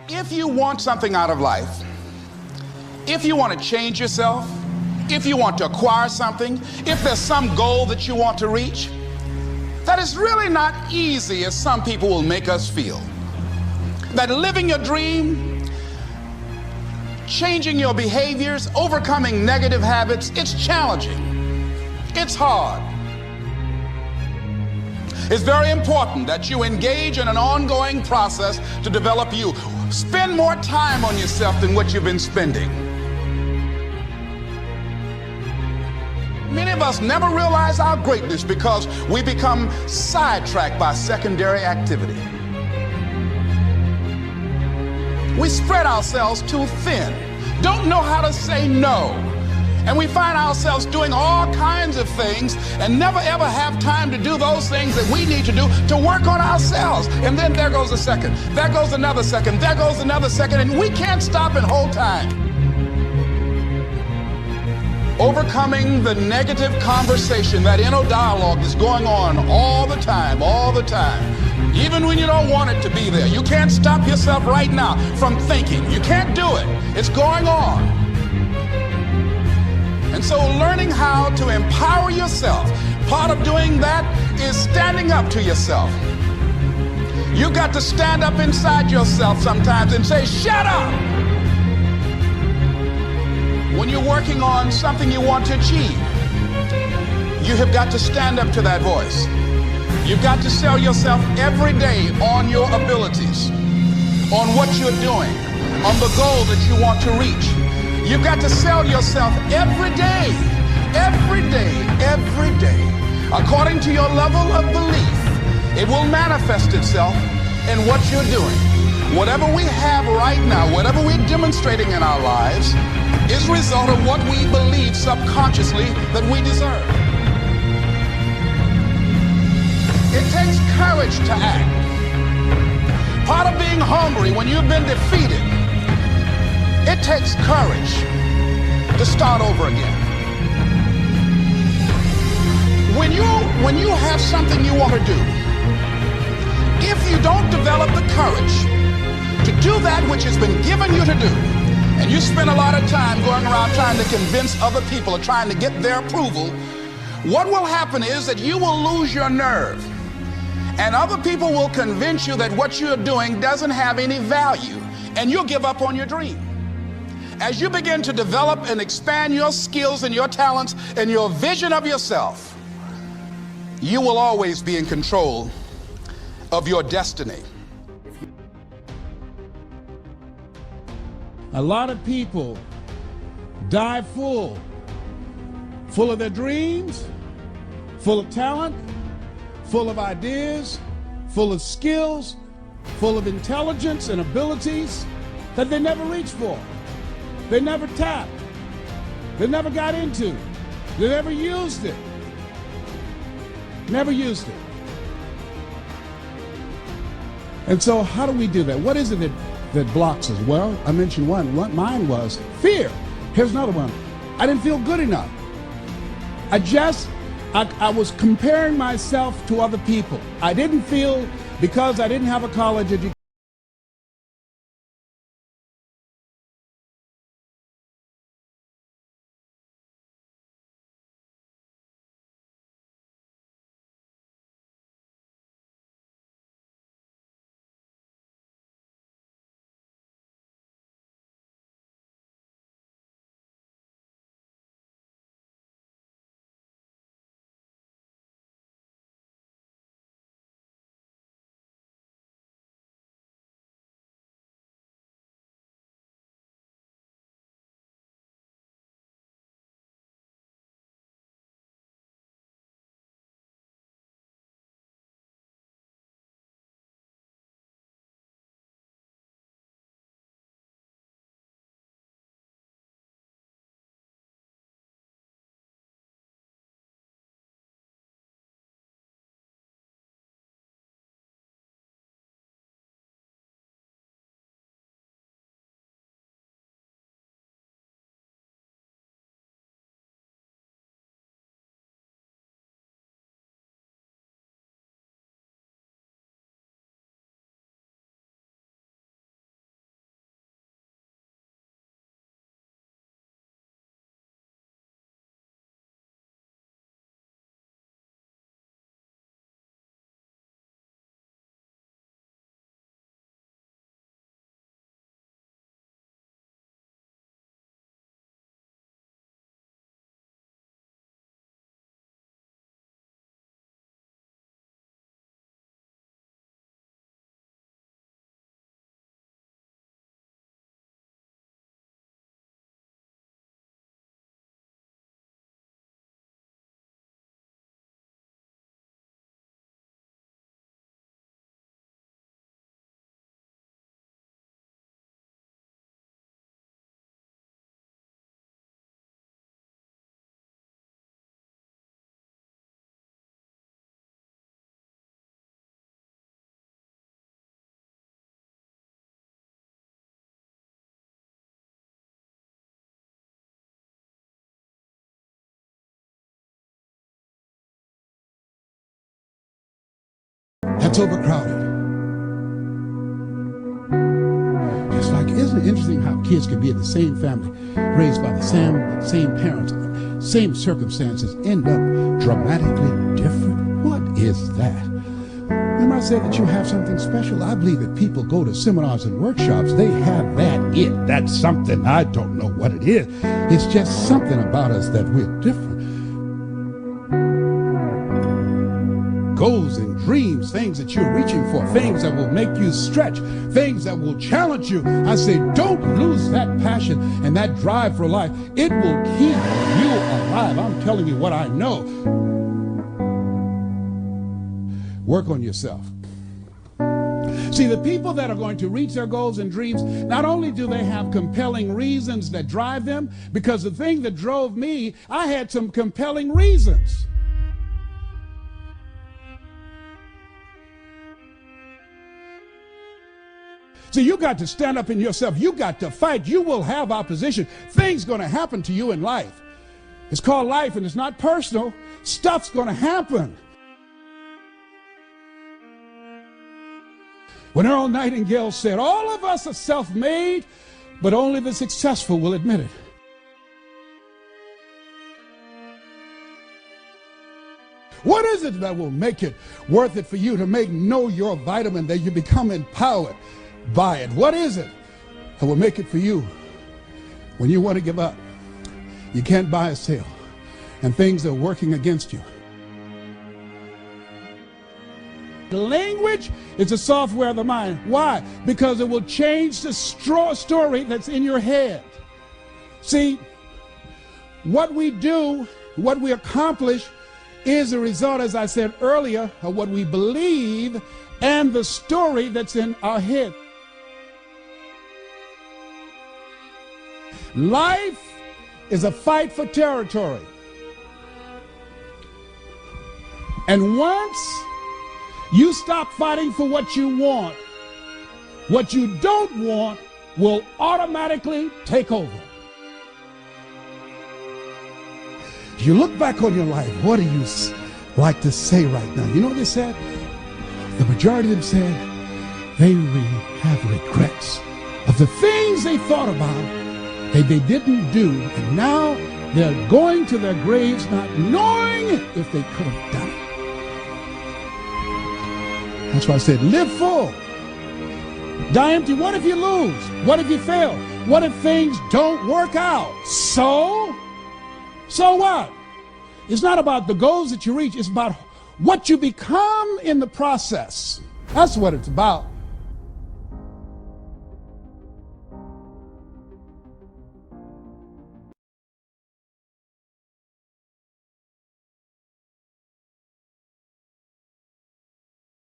If you want something out of life, if you want to change yourself, if you want to acquire something, if there's some goal that you want to reach, that is really not easy as some people will make us feel. That living your dream, changing your behaviors, overcoming negative habits, it's challenging. It's hard. It's very important that you engage in an ongoing process to develop you. Spend more time on yourself than what you've been spending. Many of us never realize our greatness because we become sidetracked by secondary activity. We spread ourselves too thin, don't know how to say no, and we find ourselves doing all kinds of things and never ever have time to do those things that we need to do to work on ourselves. And then there goes a second, there goes another second, there goes another second, and we can't stop and hold time. Overcoming the negative conversation, that inner dialogue is going on all the time, even when you don't want it to be there. You can't stop yourself right now from thinking. You can't do it. It's going on. And so learning how to empower yourself, part of doing that is standing up to yourself. You got to stand up inside yourself sometimes and say, shut up! When you're working on something you want to achieve, you have got to stand up to that voice. You've got to sell yourself every day on your abilities, on what you're doing, on the goal that you want to reach. You've got to sell yourself every day, according to your level of belief. It will manifest itself in what you're doing. Whatever we have right now, whatever we're demonstrating in our lives, is a result of what we believe subconsciously that we deserve. It takes courage to act. Part of being hungry when you've been defeated, it takes courage to start over again. When you have something you want to do, if you don't develop the courage to do that which has been given you to do, and you spend a lot of time going around trying to convince other people or trying to get their approval, what will happen is that you will lose your nerve. And other people will convince you that what you're doing doesn't have any value, and you'll give up on your dream. As you begin to develop and expand your skills and your talents and your vision of yourself, you will always be in control of your destiny. A lot of people die full of their dreams, full of talent, full of ideas, full of skills, full of intelligence and abilities that they never reached for. They never tapped. They never got into. They never used it. Never used it. And so how do we do that? What is it that blocks us? Well, I mentioned one. Mine was fear. Here's another one. I didn't feel good enough. I was comparing myself to other people. I didn't feel, because I didn't have a college education, that's overcrowded. It's like, isn't it interesting how kids can be in the same family, raised by the same parents, same circumstances, end up dramatically different? What is that? Remember I said that you have something special? I believe that people go to seminars and workshops, they have that that's something. I don't know what it is. It's just something about us that we're different. Goals and dreams, things that you're reaching for, things that will make you stretch, things that will challenge you. I say, don't lose that passion and that drive for life. It will keep you alive. I'm telling you what I know. Work on yourself. See, the people that are going to reach their goals and dreams, not only do they have compelling reasons that drive them, because the thing that drove me, I had some compelling reasons. See, you got to stand up in yourself. You got to fight. You will have opposition. Things going to happen to you in life. It's called life, and it's not personal. Stuff's going to happen. When Earl Nightingale said, all of us are self-made, but only the successful will admit it. What is it that will make it worth it for you to know your vitamin, that you become empowered by it? What is it that will make it for you when you want to give up? You can't buy a sale, and things are working against you. The language is the software of the mind. Why? Because it will change the story that's in your head. See, what we do, what we accomplish, is a result, as I said earlier, of what we believe and the story that's in our head. Life is a fight for territory. And once you stop fighting for what you want will automatically take over. If you look back on your life, what do you like to say right now? You know what they said? The majority of them said they really have regrets of the things they thought about that they didn't do, and now they're going to their graves not knowing if they could have done it. That's why I said, live full. Die empty. What if you lose? What if you fail? What if things don't work out? So what? It's not about the goals that you reach. It's about what you become in the process. That's what it's about.